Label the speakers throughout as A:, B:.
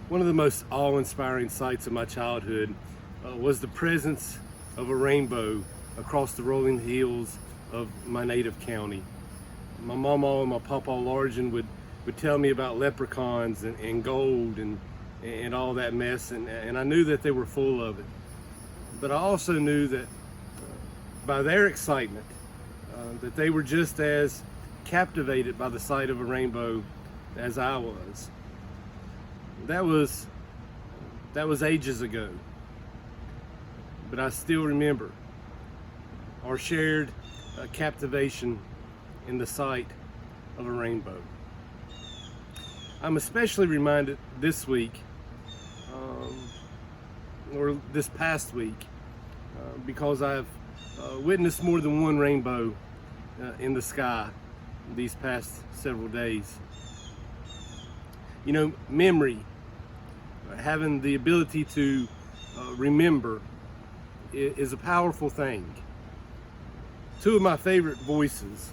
A: One of the most awe-inspiring sights of my childhood was the presence of a rainbow across the rolling hills of my native county. My mama and my papa Largen would tell me about leprechauns and gold and all that mess, and I knew that they were full of it. But I also knew that by their excitement, that they were just as captivated by the sight of a rainbow as I was. That was ages ago, but I still remember our shared captivation in the sight of a rainbow. I'm especially reminded this week, or this past week, because I've witnessed more than one rainbow in the sky these past several days. You know, memory, having the ability to remember, is a powerful thing. Two of my favorite voices,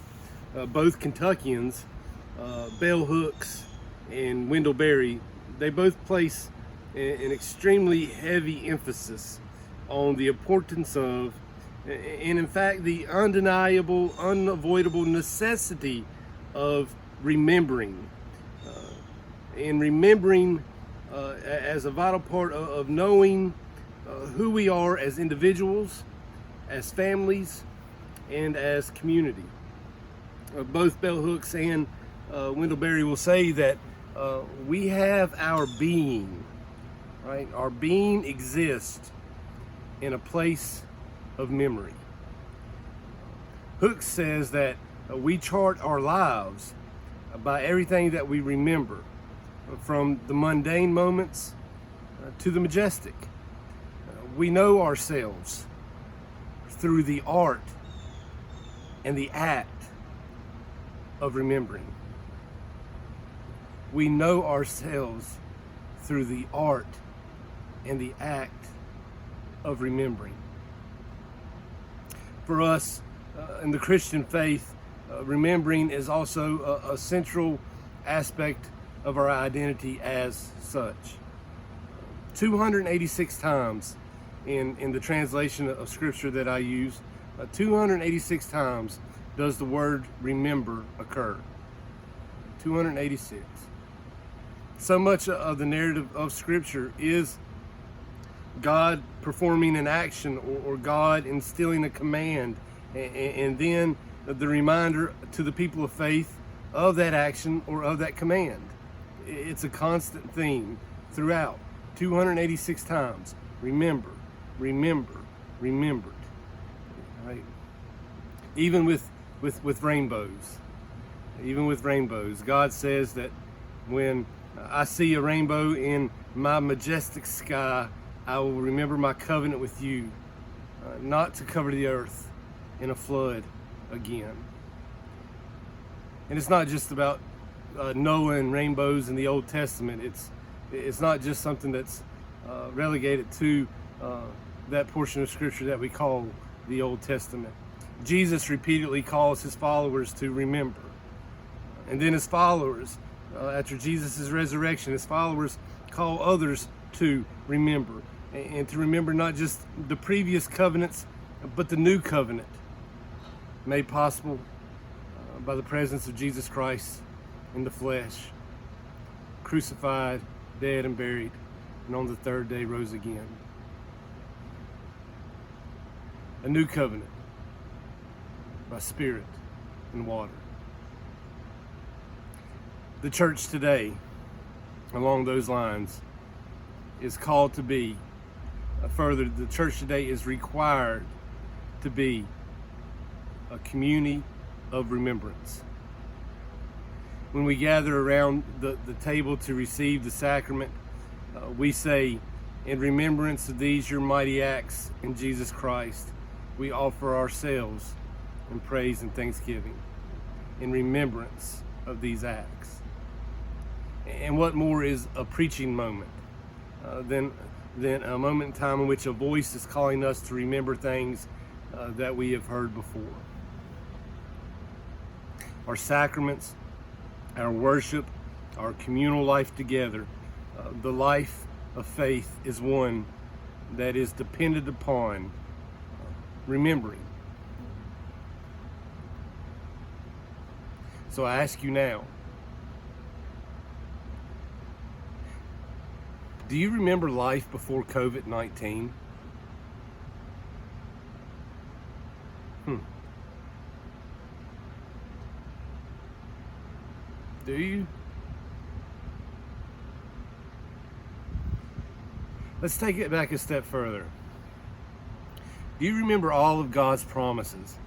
A: both Kentuckians, Bell Hooks and Wendell Berry, they both place an extremely heavy emphasis on the importance of, and in fact the undeniable, unavoidable necessity of remembering. And remembering as a vital part of knowing who we are as individuals, as families, and as community. Both Bell Hooks and Wendell Berry will say that we have our being, right? Our being exists in a place of memory. Hooks says that we chart our lives by everything that we remember, from the mundane moments to the majestic. We know ourselves through the art and the act of remembering. We know ourselves through the art and the act of remembering. For us in the Christian faith, remembering is also a central aspect of our identity as such. 286 times in the translation of scripture that I use, 286 times does the word remember occur. 286. So much of the narrative of scripture is God performing an action or God instilling a command, and then the reminder to the people of faith of that action or of that command. It's a constant theme throughout. 286 times. Remember, remember, remembered. Right? Even with rainbows. Even with rainbows. God says that when I see a rainbow in my majestic sky, I will remember my covenant with you, not to cover the earth in a flood again. And it's not just about Noah and rainbows in the Old Testament. It's not just something that's relegated to that portion of scripture that we call the Old Testament. Jesus repeatedly calls his followers to remember. And then his followers, after Jesus' resurrection, his followers call others to remember. And to remember not just the previous covenants, but the new covenant made possible by the presence of Jesus Christ in the flesh, crucified, dead, and buried, and on the third day rose again. A new covenant by spirit and water. The church today, along those lines, is called to be, further, the church today is required to be a community of remembrance. When we gather around the table to receive the sacrament, we say, in remembrance of these your mighty acts in Jesus Christ, we offer ourselves in praise and thanksgiving, in remembrance of these acts. And what more is a preaching moment than a moment in time in which a voice is calling us to remember things that we have heard before. Our sacraments, our worship, our communal life together The life of faith is one that is dependent upon remembering. So I ask you now, do you remember life before COVID-19? Do you? Let's take it back a step further. Do you remember all of God's promises?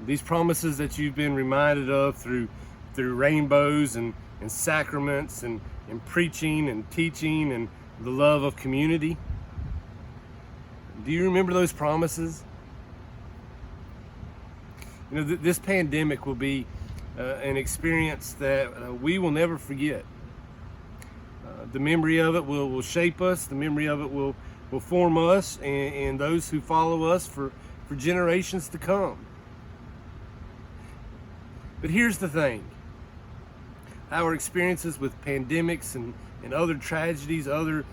A: These promises that you've been reminded of through rainbows and sacraments and preaching and teaching and the love of community. Do you remember those promises? You know, this pandemic will be an experience that we will never forget. The memory of it will shape us. The memory of it will form us and those who follow us for generations to come. But here's the thing. Our experiences with pandemics and other tragedies, other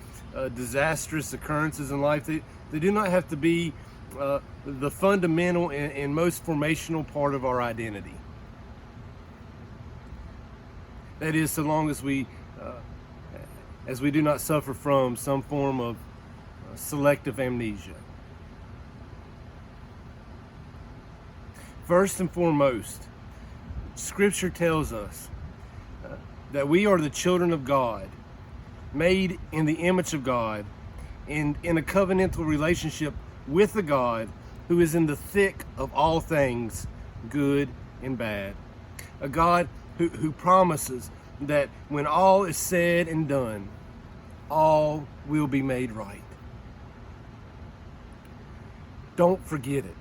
A: disastrous occurrences in life, they do not have to be the fundamental and most formational part of our identity. That is, so long as we do not suffer from some form of selective amnesia. First and foremost, Scripture tells us that we are the children of God, made in the image of God, and in a covenantal relationship with the God who is in the thick of all things, good and bad. A God who promises that when all is said and done, all will be made right. Don't forget it.